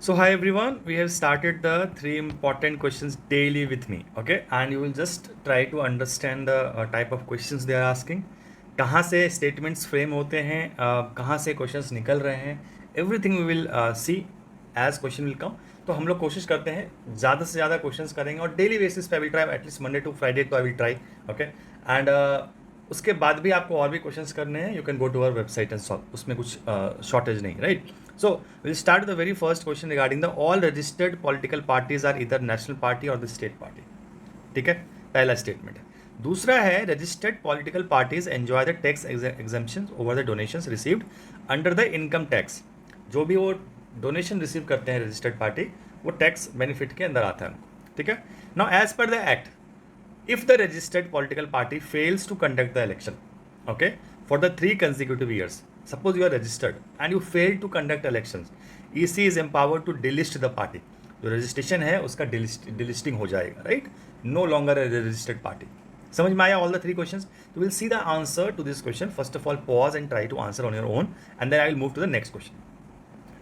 So hi everyone, we have started the three important questions daily with me, okay? And you will just try to understand the type of questions they are asking. कहाँ से statements frame होते हैं, कहाँ से questions निकल रहे हैं, everything we will see as question will come. तो हम लोग कोशिश करते हैं ज़्यादा से ज़्यादा क्वेश्चंस करेंगे और डेली बेसिस पे I will try at least Monday to Friday तो I will try, okay? And उसके बाद भी आपको और भी क्वेश्चंस करने हैं, you can go to our website and solve, उसमें कुछ शॉर्टेज नहीं, right? So we'll start the very first question regarding the all registered political parties are either national party or the state party. ठीक है, पहला statement है। दूसरा है registered political parties enjoy the tax exemptions over the donations received under the income tax. जो भी वो donation receive करते हैं रजिस्टर्ड पार्टी, वो टैक्स बेनिफिट के अंदर आता है उनको, ठीक है। Now as per the act, if the registered political party fails to conduct the election, okay, for the 3 consecutive years, suppose you are registered and you fail to conduct elections, EC is empowered to delist the party. जो registration है उसका delisting हो जाएगा, right? No longer a registered party. समझ में आया all the 3 questions? तो will see the answer to this question. First of all pause and try to answer on your own and then I will move to the next question.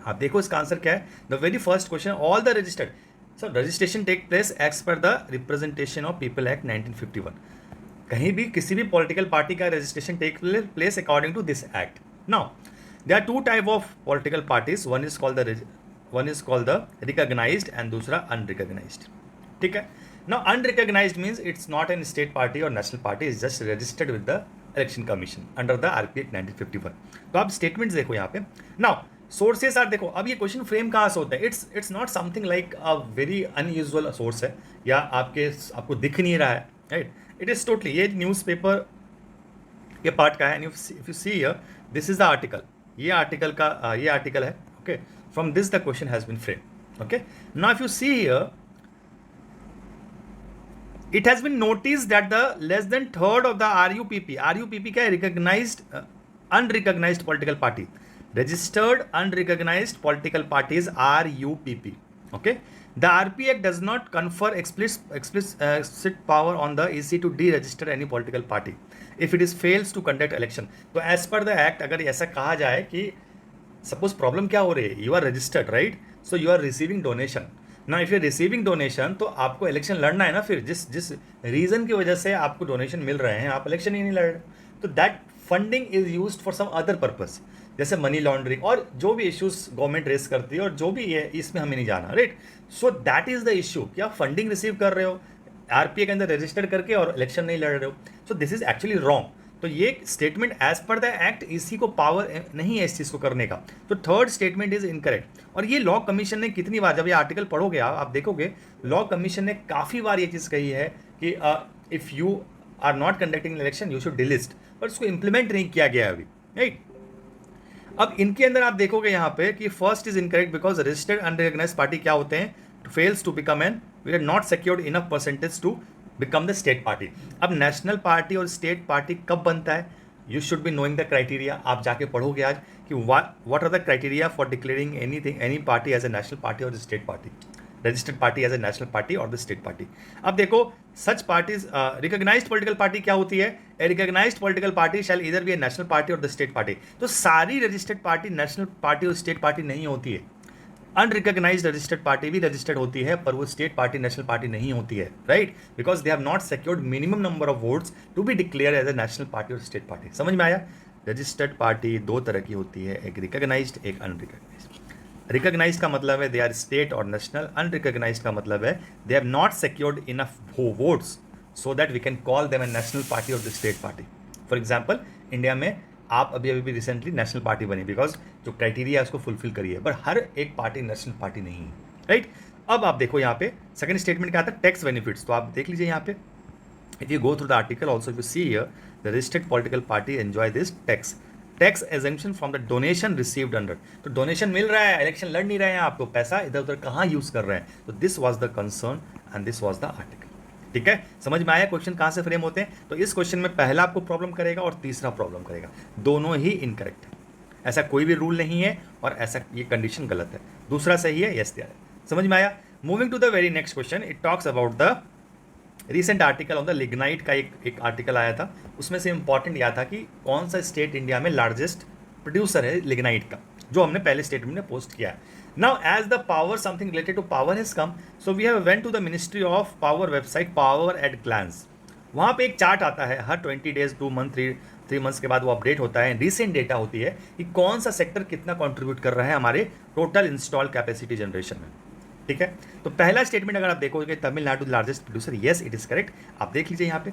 आप देखो इसका answer क्या है। The very first question, all the registered, so registration take place as per the representation of people act 1951। कहीं भी किसी भी political party का registration take place according to this act. Now there are 2 type of political parties, one is called the recognised and दूसरा unrecognised, ठीक है। Now unrecognised means it's not an state party और national party, is just registered with the election commission under the RP act 1951। तो आप statements देखो यहाँ पे। Now sources are, देखो अब ये क्वेश्चन फ्रेम कहाँ से होता है। It's not something like a very unusual source है या आपको दिख नहीं रहा है, राइट? इट इज टोटली, ये न्यूज़पेपर के पार्ट का है। If you see here, this is the article, ये आर्टिकल है, okay? From this the question has been frame, okay? Now if you see here, it has been noticed that the less than third of the RUPP क्या है? Recognized unrecognized political party, registered unrecognized political parties, RUPP, okay? The RP Act does not confer explicit power on the EC to deregister any political party if it is fails to conduct election. तो as per the act अगर ऐसा कहा जाए कि suppose problem क्या हो रही है, you are registered, right? So you are receiving donation. ना इफ यू रिसीविंग डोनेशन, तो आपको इलेक्शन लड़ना है ना। फिर जिस रीजन की वजह से आपको डोनेशन मिल रहे हैं, आप इलेक्शन ही नहीं लड़ रहे, तो that funding is used for some other purpose, जैसे मनी लॉन्ड्रिंग और जो भी इश्यूज गवर्नमेंट रेस करती है और जो भी है, इसमें हमें नहीं जाना, right? So that is the issue कि आप फंडिंग रिसीव कर रहे हो आरपीए के अंदर रजिस्टर करके और इलेक्शन नहीं लड़ रहे हो। So this is actually wrong. तो ये statement as per the act इसी को पावर नहीं है इस चीज़ को करने का। तो थर्ड स्टेटमेंट इज इनकरेक्ट। और ये लॉ कमीशन ने कितनी बार, जब ये आर्टिकल पढ़ोगे आप देखोगे लॉ कमीशन ने काफ़ी बार ये चीज़ कही है कि if you are not conducting election you should delist, पर उसको इम्प्लीमेंट नहीं किया गया अभी, राइट? अब इनके अंदर आप देखोगे यहाँ पे कि first is incorrect because registered unrecognised party क्या होते हैं? Fails to become an, we are not secured enough percentage to become the state party. अब नेशनल पार्टी और स्टेट पार्टी कब बनता है? You should be knowing the criteria. आप जाके पढ़ोगे आज कि what are the criteria for declaring any party as a national party और state party, registered party as a national party और द स्टेट पार्टी। अब देखो सच पार्टीज, रिकॉग्नाइज्ड पॉलिटिकल पार्टी क्या होती है? ए रिकॉग्नाइज्ड पॉलिटिकल पार्टी शैल इधर बी ए national party और the state party. तो सारी रजिस्टर्ड पार्टी नेशनल पार्टी और स्टेट पार्टी नहीं होती है। अनरिकॉग्नाइज्ड रजिस्टर्ड पार्टी भी रजिस्टर्ड होती है, पर वो स्टेट पार्टी नेशनल पार्टी नहीं होती है, right? Because they have not secured minimum number of votes to be declare as a national party और स्टेट पार्टी। समझ में आया? रजिस्टर्ड पार्टी 2 तरह की होती है, एक रिकॉग्नाइज्ड, एक अनरिकॉग्नाइज्ड। रिकॉग्नाइज्ड का मतलब है दे आर स्टेट और नेशनल, अनरिकॉग्नाइज्ड का मतलब है they have not secured enough votes so that we can call them a national party और the state party. For example India में आप अभी रिसेंटली नेशनल पार्टी बनी बिकॉज जो क्राइटेरिया है उसको फुलफिल करिए, पर हर एक पार्टी नेशनल पार्टी नहीं है, राइट? अब आप देखो यहाँ पे सेकंड स्टेटमेंट क्या आता है? Tax benefits. तो आप देख लीजिए यहाँ पे, if you go through the article also if you see here, the registered political party enjoy this tax exemption from the donation received under. तो डोनेशन मिल रहा है, इलेक्शन लड़ नहीं रहे हैं आप, तो पैसा इधर उधर कहाँ यूज कर रहे हैं? तो this was the concern and this was the article, ठीक है? समझ में आया क्वेश्चन कहाँ से फ्रेम होते हैं? तो इस क्वेश्चन में पहला आपको प्रॉब्लम करेगा और तीसरा प्रॉब्लम करेगा, दोनों ही इनकरेक्ट है। ऐसा कोई भी रूल नहीं है और ऐसा ये कंडीशन गलत है। दूसरा सही है, यस दिया है। समझ में आया? Moving to the very next question, it talks about the recent article on the lignite का एक आर्टिकल आया था, उसमें से इंपॉर्टेंट यह था कि कौन सा स्टेट इंडिया में लार्जेस्ट प्रोड्यूसर है लिग्नाइट का, जो हमने पहले स्टेटमेंट में पोस्ट किया है। Now, as the power, something related to power has come, so we have went to the Ministry of Power website, Power at Glance. वहाँ पे एक चार्ट आता है हर 20 डेज 2 मंथ 3 मंथ्स के बाद वो अपडेट होता है, रिसेंट डेटा होती है कि कौन सा सेक्टर कितना कंट्रीब्यूट कर रहा है हमारे टोटल इंस्टॉल कैपेसिटी जनरेशन में. ठीक है, तो पहला स्टेटमेंट अगर आप देखोगे Tamil Nadu largest producer, yes it is correct. आप देख लीजिए यहाँ पे,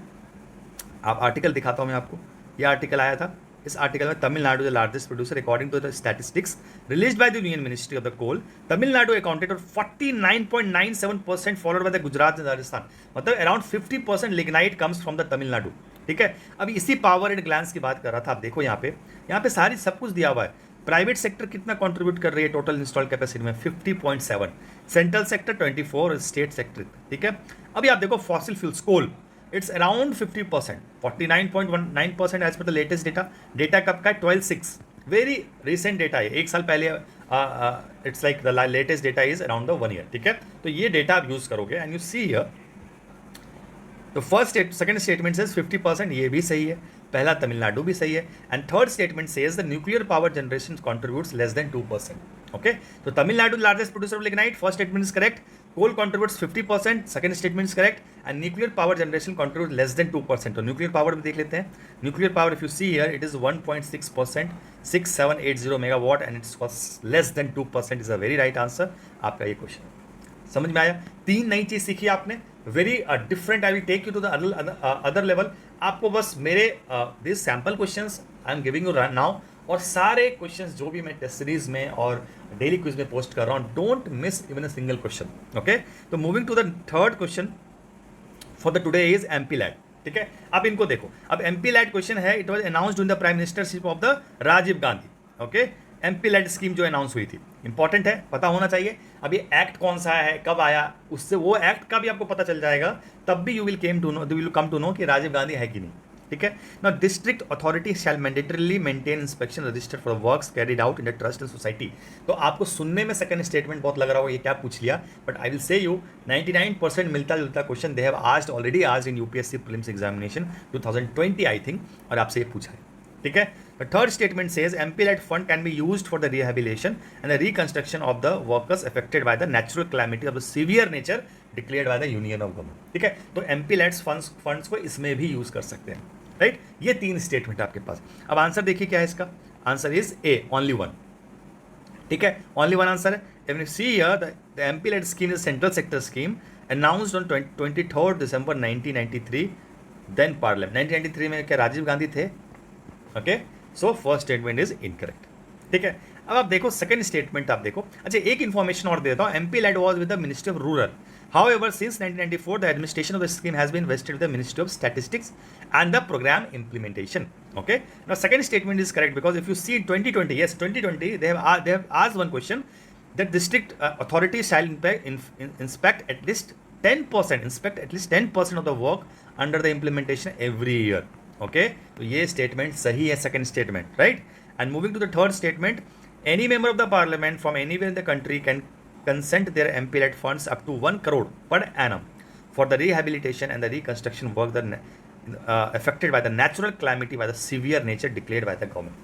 आप आर्टिकल दिखाता हूँ मैं आपको. ये आर्टिकल आया था, इस आर्टिकल में Tamil Nadu the largest producer according to the statistics released by the union ministry of the coal. Tamil Nadu accounted for 49.97%, followed by the Gujarat and Rajasthan. मतलब around 50% lignite comes from the Tamil Nadu. ठीक है, अभी इसी पावर एट ग्लांस की बात कर रहा था. आप देखो यहाँ पे सारी सब कुछ दिया हुआ है. प्राइवेट सेक्टर कितना कंट्रीब्यूट कर रही है टोटल इंस्टॉल कैपेसिटी में, 50.7, सेंट्रल सेक्टर 24, स्टेट सेक्टर. ठीक है, अभी आप देखो fossil fuels coal, it's around 50%, 49.19% as per the latest data. Data कब का है, 12/6, वेरी रिसेंट डेटा है, एक साल पहले. It's like the latest data is around the 1 year. ठीक है, तो ये डेटा आप यूज करोगे एंड यू सी हियर तो सेकंड स्टेटमेंट सेज 50%, ये भी सही है. पहला तमिलनाडु भी सही है. And third statement says the nuclear power generation contributes less than 2%. Okay, तो Tamil Nadu largest producer of lignite, first statement is correct. Coal contributes 50%, second statement is correct. And nuclear power generation contributes less than 2%. तो nuclear power में देख लेते हैं. Nuclear power if you see here it is 1.6%, 6780 megawatt and it's less than 2% is a very right answer. आपका ये question समझ में आया. 3 नई चीज सीखी आपने, very different. I will take you to the other level. आपको बस मेरे this sample questions I am giving you now, और सारे क्वेश्चंस जो भी मैं टेस्ट सीरीज में और डेली क्विज में पोस्ट कर रहा हूँ, don't miss even a single question. Okay, तो moving to the third question for the today is MP LAD. ठीक है, अब इनको देखो. अब एमपी लैट क्वेश्चन है, it was announced in the prime ministership of the Rajiv Gandhi. Okay, MP LAD scheme जो announce हुई थी, इंपॉर्टेंट है, पता होना चाहिए. अब ये एक्ट कौन सा है, कब आया, उससे वो एक्ट का भी आपको पता चल जाएगा. तब भी you will come to know कि राजीव गांधी है कि नहीं. ठीक है, now district authority shall mandatorily maintain inspection register for works carried out in the trust and society. तो आपको सुनने में सेकंड स्टेटमेंट बहुत लग रहा हो, ये क्या पूछ लिया, but I will say you 99% मिलता जुलता question they have asked already asked in UPSC prelims examination 2020 I think, और आपसे ये पूछा है. ठीक है, the third statement says MP LAD fund can be used for the rehabilitation and the reconstruction of the workers affected by the natural calamity of the severe nature declared by the union of government. ठीक है, तो MP let's funds को इसमें भी use कर सकते हैं. Right, ये 3 स्टेटमेंट आपके पास. अब आंसर देखिए क्या है इसका. Answer is A, only 1. ठीक है, ओनली 1 आंसर है. If you see here the MP LAD scheme is central sector scheme announced on 23 December 1993. Then parliament 1993 में क्या राजीव गांधी थे. Okay, so first statement is incorrect. ठीक है, अब आप देखो सेकंड स्टेटमेंट. आप देखो, अच्छा एक इन्फॉर्मेशन और देता हूँ. MP LAD was with the ministry of rural. However, since 1994, the administration of the scheme has been vested with the Ministry of Statistics and the program implementation. Okay. Now, second statement is correct because if you see 2020, yes, 2020, they have asked one question that district authorities shall inspect at least 10% of the work under the implementation every year. Okay. तो ये statement सही है, second statement, right? And moving to the third statement, any member of the parliament from anywhere in the country can consent their MP led funds up to 1 crore per annum for the rehabilitation and the reconstruction work affected by the natural calamity by the severe nature declared by the government.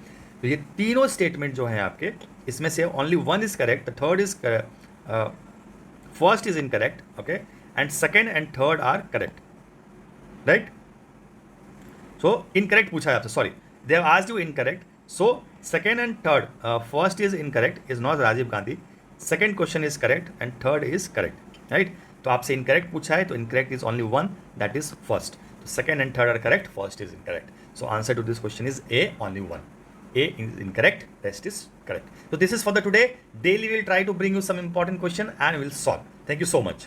तो ये तीनों statement जो हैं आपके, इसमें से only 1 is correct, third is first is incorrect. Okay, and second and third are correct. Right, so incorrect पूछा है आपसे, sorry, they have asked you incorrect. So second and third, first is incorrect, is not Rajiv Gandhi. Second question is correct and third is correct. Right, तो आपसे incorrect पूछा है, तो incorrect is only 1, that is first. तो second and third are correct, first is incorrect. So answer to this question is A, only 1. A is incorrect, rest is correct. So this is for the today. Daily we will try to bring you some important question and we will solve. Thank you so much.